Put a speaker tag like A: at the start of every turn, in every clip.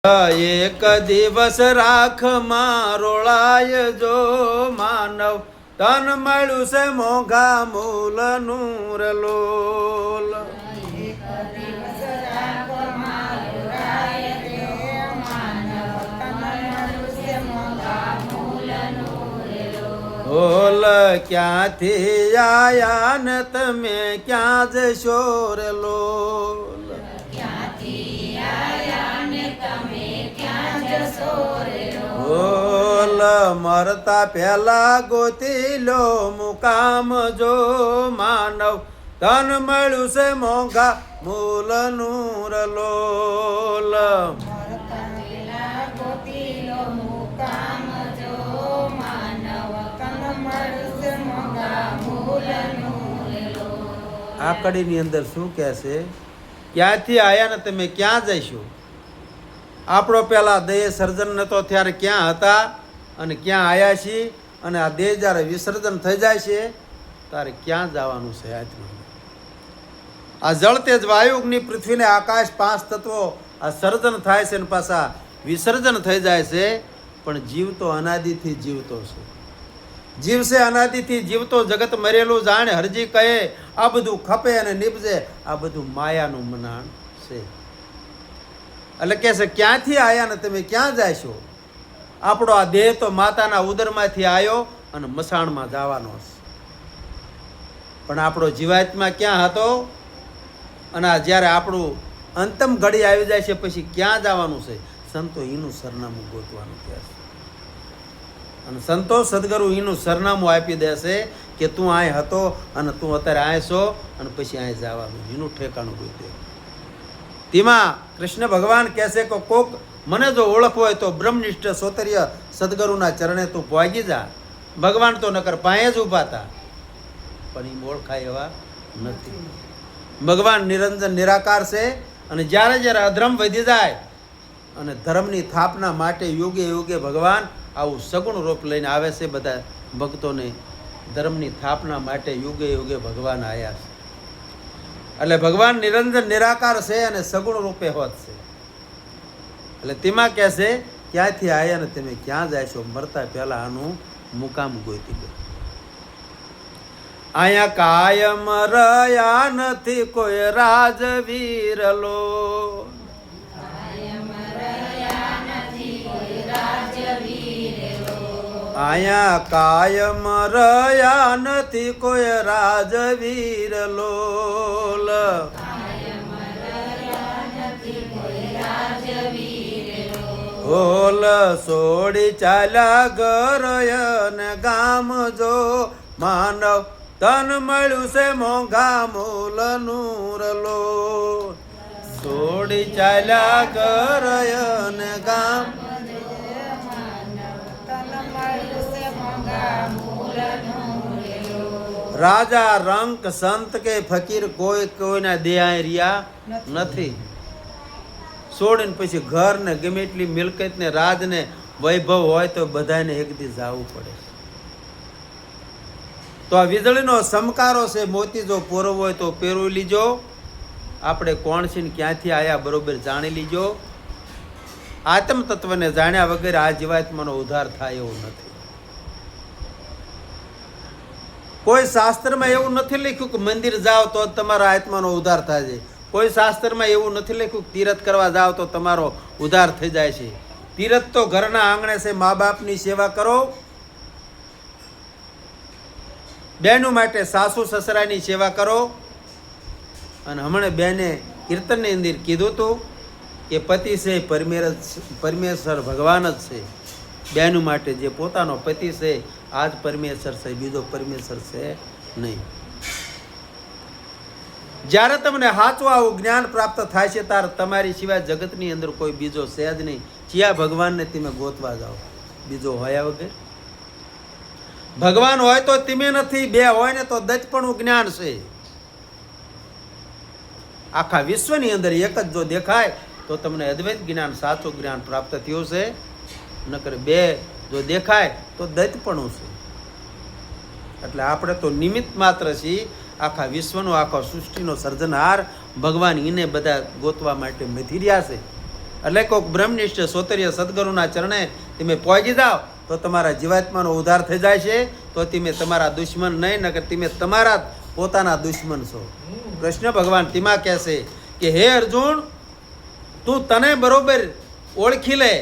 A: એક દિવસ રાખ મારોળાય જો માનવ તન મળ્યું છે મોઘા મૂલનું રલોલ. ઓલ ક્યાંથી આયા ને તમે ક્યાં જશો રે લોલ. ઓલ મરતા પહેલા ગોતી લો મુકામ જો માનવ તન મળ્યું છે મોઘા મૂલનું રલોલ. આ કડીની અંદર શું કહે છે? ક્યાંથી આયા ને તમે ક્યાં જઈશો? આપણો પહેલા દેહ સર્જન નતો ત્યારે ક્યાં હતા અને ક્યાં આવ્યા છીએ, અને આ દેહ જ્યારે વિસર્જન થઈ જાય છે ત્યારે ક્યાં જવાનું છે? આ જળ તેજ વાયુ અગ્નિ પૃથ્વી ને આકાશ પાંચ તત્વો આ સર્જન થાય છે અને પાછા વિસર્જન થઈ જાય છે. પણ જીવ તો અનાદિથી જીવતો છે. જીવ છે અનાદિથી જીવતો, જગત મરેલું જાણે હરજી કહે આ બધું ખપે અને નિપજે, આ બધું માયાનું મનાણ છે. એટલે કે છે ક્યાંથી આયા ને તમે ક્યાં જાશો? આપણો આ દેહ તો માતાના ઉદરમાંથી આવ્યો અને મસાણમાં જવાનો છે. પણ આપણો જીવાત્મા ક્યાં હતો? અને આ જ્યારે આપણું અંતમ ઘડી આવી જાય છે પછી ક્યાં જવાનું છે? સંતો એનું સરનામું ગોતવાનું કહે છે. અને સંતો સદગુરુ એનું સરનામું આપી દેશે કે તું અહીં હતો અને તું અત્યારે અહીં છો અને પછી અહીં જવાનું, એનું ઠેકાણું ગોતે. તેમાં કૃષ્ણ ભગવાન કહેશે કે કોક મને જો ઓળખવો હોય તો બ્રહ્મનિષ્ઠ સોતર્ય સદગુરુના ચરણે તું પહોંચી જા. ભગવાન તો નકર પાસે જ ઊભા હતા, પણ એ ઓળખાય એવા નથી. ભગવાન નિરંજન નિરાકાર છે. અને જ્યારે જ્યારે અધર્મ વધી જાય અને ધર્મની સ્થાપના માટે યુગે યુગે ભગવાન આવું સગુણ રૂપ લઈને આવે છે. બધા ભક્તોને ધર્મની સ્થાપના માટે યુગે યુગે ભગવાન આવ્યા છે. એટલે ભગવાન નિરંજન નિરાકાર છે અને સગુણ રૂપે હોત છે. એટલે તેમાં કહે છે ક્યાંથી આવ્યા ને તમે ક્યાં જાય છો? મરતા પહેલા આનું મુકામ ગોતી દો. અહીંયા કાયમ રહ્યા નથી કોઈ રાજવીર લો. અહીંયા કાયમ રહ્યા નથી કોઈ રાજવીર લોલ. ઓલ સોડી ચાલ્યા ઘર ને ગામ જો માનવ તન મળ્યું છે મોઘા મૂલનું રલોલ. સોડી ચાલ્યા ઘર ને ગામ રાજા રંક સંત કે ફકીર કોઈ કોઈના દેહાય રહ્યા નથી. છોડીને પછી ઘર ને ગમે એટલી મિલકત ને રાજ ને વૈભવ હોય તો બધાને એક દી જવું પડે. તો આ વીજળીનો સમકારો છે. મોતી જો પોરવો હોય તો પહેરવી લીજો. આપણે કોણ છે ને ક્યાંથી આયા બરોબર જાણી લીજો. આત્મ તત્વને જાણ્યા વગર આ જીવાત્માનો ઉદ્ધાર થાય એવું નથી. કોઈ શાસ્ત્રમાં એવું નથી લખ્યું કે મંદિર જાઓ તો તમારા આત્માનો ઉદ્ધાર થાય છે. કોઈ શાસ્ત્રમાં એવું નથી લખ્યું કે તીરથ કરવા જાઓ તો તમારો ઉદ્ધાર થઈ જાય છે. તીરથ તો ઘરના આંગણે છે. મા બાપની સેવા કરો. બહેનો માટે સાસુ સસરાની સેવા કરો. અને હમણાં બેને કીર્તનની અંદર કીધું હતું કે પતિ છે પરમેશ્વર ભગવાન જ છે. બહેનો માટે જે પોતાનો પતિ છે આજ પરમેશ્વર છે, બીજો પરમેશ્વર છે નહીં. જ્યારે તમને સાચું આવું જ્ઞાન પ્રાપ્ત થાય છે ત્યારે તમારી સિવાય જગતની અંદર કોઈ બીજો છે જ નહીં. જ્યાં ભગવાનને તમે ગોતવા જાઓ, બીજો હોયા વગર. ભગવાન હોય તો તમે નથી, બે હોય ને તો દચપણું જ્ઞાન છે. આખા વિશ્વની અંદર એક જ જો દેખાય તો તમને અદ્વૈત જ્ઞાન સાચું જ્ઞાન પ્રાપ્ત થયું છે. નકર બે જો દેખાય તો દૈતપણું છે. એટલે આપણે તો નિમિત્ત માત્ર છીએ. આખા વિશ્વનો આખો સૃષ્ટિનો સર્જનહાર ભગવાન એને બધા ગોતવા માટે મથી રહ્યા છે. એટલે કોઈક બ્રહ્મનિષ્ઠ સોતરીય સદગુરુના ચરણે તમે પહોંચી જાઓ તો તમારા જીવાત્માનો ઉદ્ધાર થઈ જાય છે. તો તમે તમારા દુશ્મન નહીં, નકર તમે તમારા પોતાના દુશ્મન છો. કૃષ્ણ ભગવાન તેમાં કહેશે કે હે અર્જુન, તું તને બરોબર ઓળખી લે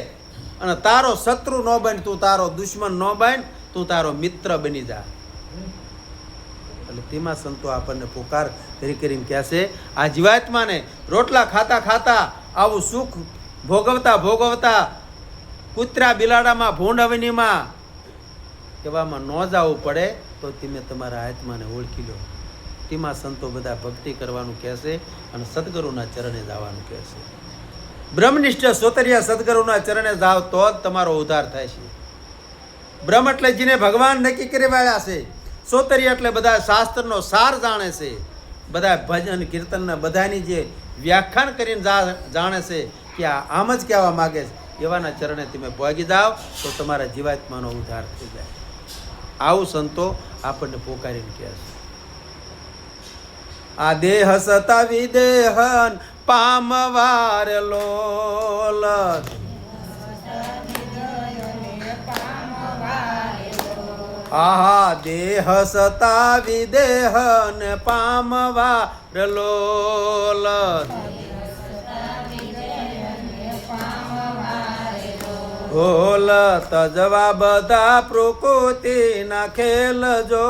A: અને તારો શત્રુ ન બન, તું તારો દુશ્મન ન બન, તું તારો મિત્ર બની જા. એટલે તેમાં સંતો આપણને પોકાર કરી કરીને કહેશે આ જીવાત્માને રોટલા ખાતા ખાતા આવું સુખ ભોગવતા ભોગવતા કૂતરા બિલાડામાં ભૂંડ અવનીમાં કહેવામાં ન જવું પડે તો તમે તમારા આત્માને ઓળખી લો. તેમાં સંતો બધા ભક્તિ કરવાનું કહેશે અને સદગુરુના ચરણે જવાનું કહેશે. બ્રહ્મનિષ્ઠ સોતરીય સદગુરુના ચરણે જાઓ તો જ તમારો ઉદ્ધાર થાય છે. બ્રહ્મ એટલે જેને ભગવાન નક્કી કરી વાળ્યા છે. સોતરીય એટલે બધા શાસ્ત્રનો સાર જાણે છે, બધા ભજન કીર્તનના બધાની જે વ્યાખ્યાન કરીને જાણે છે કે આમ જ કહેવા માગે છે, એવાના ચરણે તમે પહોંચી જાઓ તો તમારા જીવાત્માનો ઉદ્ધાર થઈ જાય. આવું સંતો આપણને પોકારીને કહે છે. આ દેહ સતા વિદેહન પામવાર લોલ, આહા દેહ સતા વિદેહન પામવાર લોલ, હોલ તજવા બધા પ્રકૃતિના ખેલ જો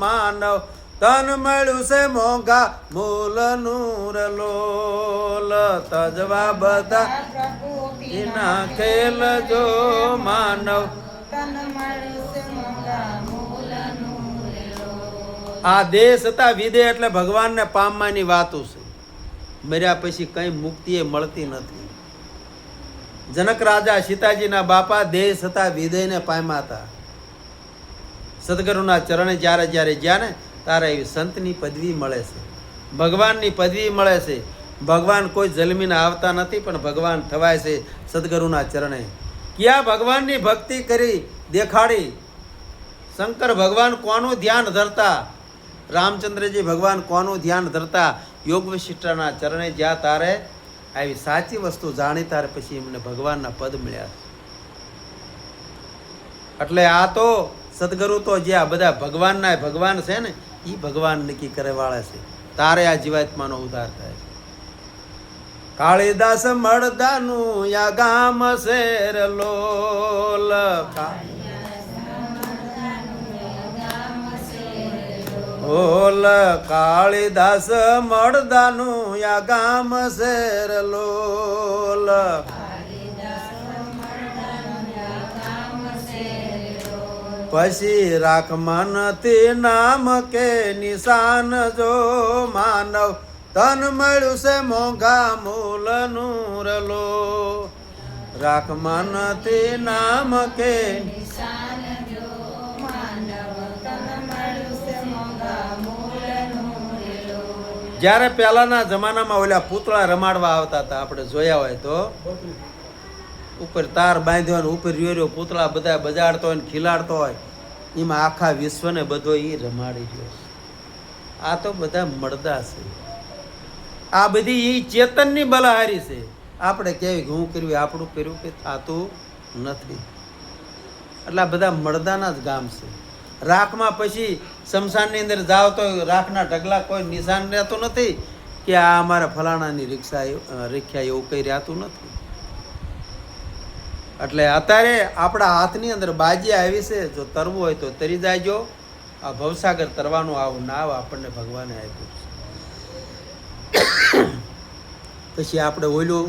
A: માનવ, તન મળ્યું છે મોંઘા મૂલ નૂર લોલ. તજવા બધા પ્રકૃતિના ખેલ જો માનવ, આ દેહ સતા વિદેહ એટલે ભગવાનને પામવાની વાતો છે. મર્યા પછી કઈ મુક્તિ એ મળતી નથી. જનક રાજા સીતાજીના બાપા દેહ સતા વિદેહને પામ્યા હતા. સદગુરુના ચરણે જ્યારે જ્યારે જ્યાં ને તારે એવી સંતની પદવી મળે છે, ભગવાનની પદવી મળે છે. ભગવાન કોઈ જન્મીને આવતા નથી, પણ ભગવાન થવાય છે સદગુરુના ચરણે. ક્યાં ભગવાનની ભક્તિ કરી દેખાડી. શંકર ભગવાન કોનું ધ્યાન ધરતા, રામચંદ્રજી ભગવાન કોનું ધ્યાન ધરતા, યોગ વશિષ્ઠના ચરણે જ્યાં તારે આવી સાચી વસ્તુ જાણી તારે પછી એમને ભગવાનના પદ મળ્યા. એટલે આ તો સદગુરુ તો જે આ બધા ભગવાનના ભગવાન છે ને, એ ભગવાન નક્કી કરે વાળા છે. તારે આ જીવાત્માનો ઉદ્ધાર થાય છે. કાળીદાસ મળદાનું યા ગામ શેર લોલ, ઓલ કાળીદાસ મળદાનું યા ગામ શેર લોલ, પછી રાખમાં નથી નામ કે નિશાન જો માનવ, તન મળ્યું છે મોંઘા મૂલ નૂર લો. રાખમાં નથી નામ કે જ્યારે પહેલાના જમાનામાં ઓલા પૂતળા રમાડવા આવતા હતા, આપણે જોયા હોય તો ઉપર તાર બાંધ્યો ને ઉપર રહ્યો પૂતળા બધા બજાડતો હોય ને ખીલાડતો હોય, એમાં આખા વિશ્વને બધો એ રમાડી રહ્યો. આ તો બધા મળદા છે. આ બધી એ ચેતનની બલહારી છે. આપણે કેવી હું કર્યું આપણું કર્યું કે થતું નથી. એટલે આ બધા મળદાના જ ગામ છે. રાખમાં પછી શમશાનની અંદર જાઓ તો રાખના ઢગલા કોઈ નિશાન રહેતું નથી કે આ અમારા ફલાણાની રીક્ષા એવું કંઈ રહેતું નથી. એટલે અત્યારે આપણા હાથની અંદર બાજી આવી છે. જો તરવું હોય તો તરી જાયજો. આ ભવસાગર તરવાનું આવું નાવ આપણને ભગવાને આપ્યું છે. પછી આપણે ઓલું